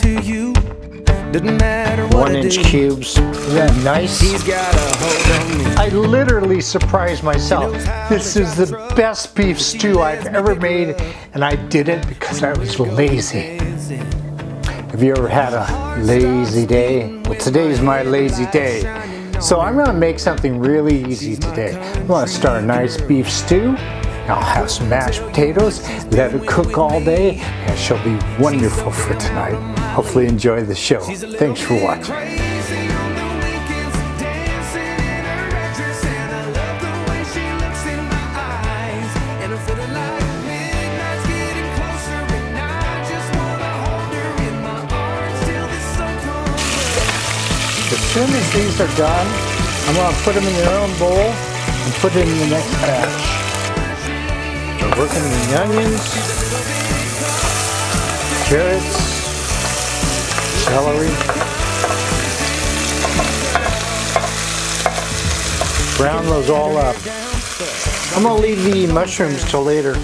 to you. Doesn't matter what 1-inch cubes. Isn't that nice? He's got a hold on me. I literally surprised myself. This is the best beef stew I've ever made, and I did it because I was lazy. Have you ever had a lazy day? Well, today's my lazy day. So I'm going to make something really easy today. I'm going to start a nice beef stew. I'll have some mashed potatoes, let it cook all day, and it shall be wonderful for tonight. Hopefully enjoy the show. Thanks for watching. As soon as these are done, I'm going to put them in their own bowl and put it in the next batch. We're working the onions, carrots, celery, brown those all up. I'm going to leave the mushrooms till later.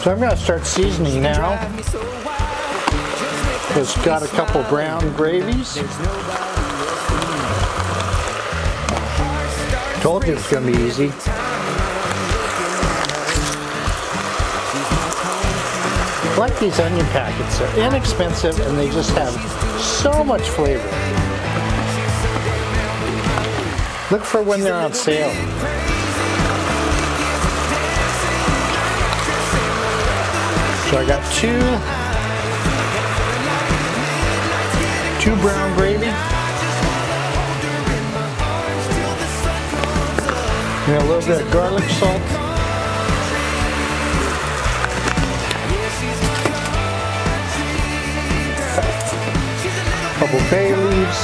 So I'm going to start seasoning now. It's got a couple brown gravies. Told you it's going to be easy. I like these onion packets. They're inexpensive and they just have so much flavor. Look for when they're on sale. So I got two brown gravy. And a little bit of garlic salt. A couple bay leaves.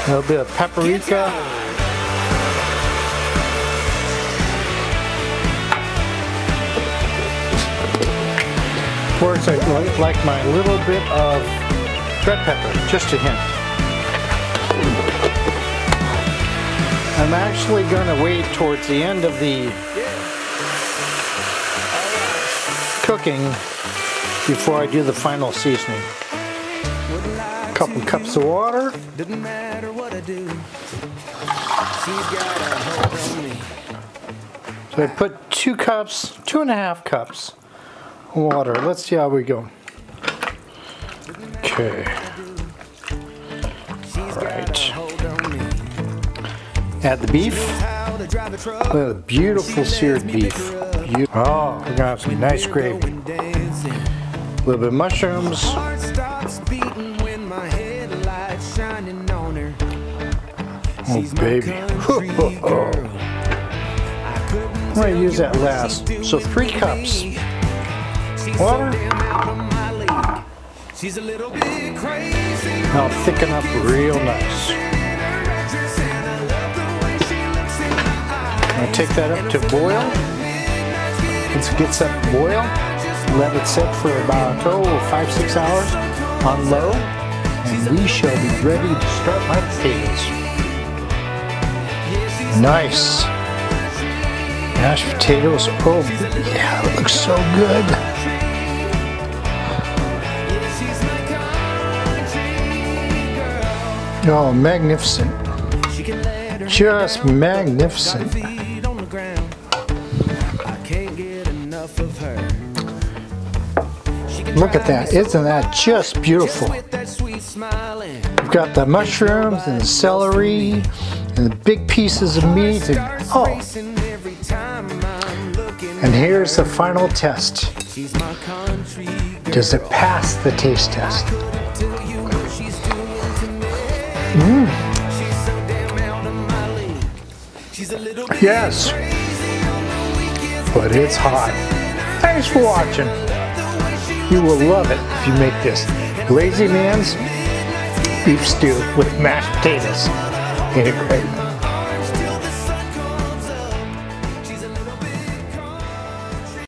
A little bit of paprika. Of course, I like my little bit of red pepper, just a hint. I'm actually going to wait towards the end of the cooking before I do the final seasoning. A couple cups of water. So I put 2.5 cups of water. Let's see how we go. Okay. Alright. Add the beef. Look at the beautiful seared beef. Oh, we're going to have some nice gravy. A little bit of mushrooms. Oh, baby. I'm going to use that last. So 3 cups. Water. I'll thicken up real nice. I'll take that up to boil. Once it gets up to boil, let it sit for about 5-6 hours on low, and we shall be ready to start my potatoes. Nice. Mashed potatoes. Oh, yeah, it looks so good. Oh, magnificent. Just magnificent. Look at that. Isn't that just beautiful? We've got the mushrooms and the celery and the big pieces of meat. And, oh. And here's the final test. Does it pass the taste test? Yes, but it's hot. Thanks for watching. You will love it if you make this Lazy Man's beef stew with mashed potatoes. Ain't it great?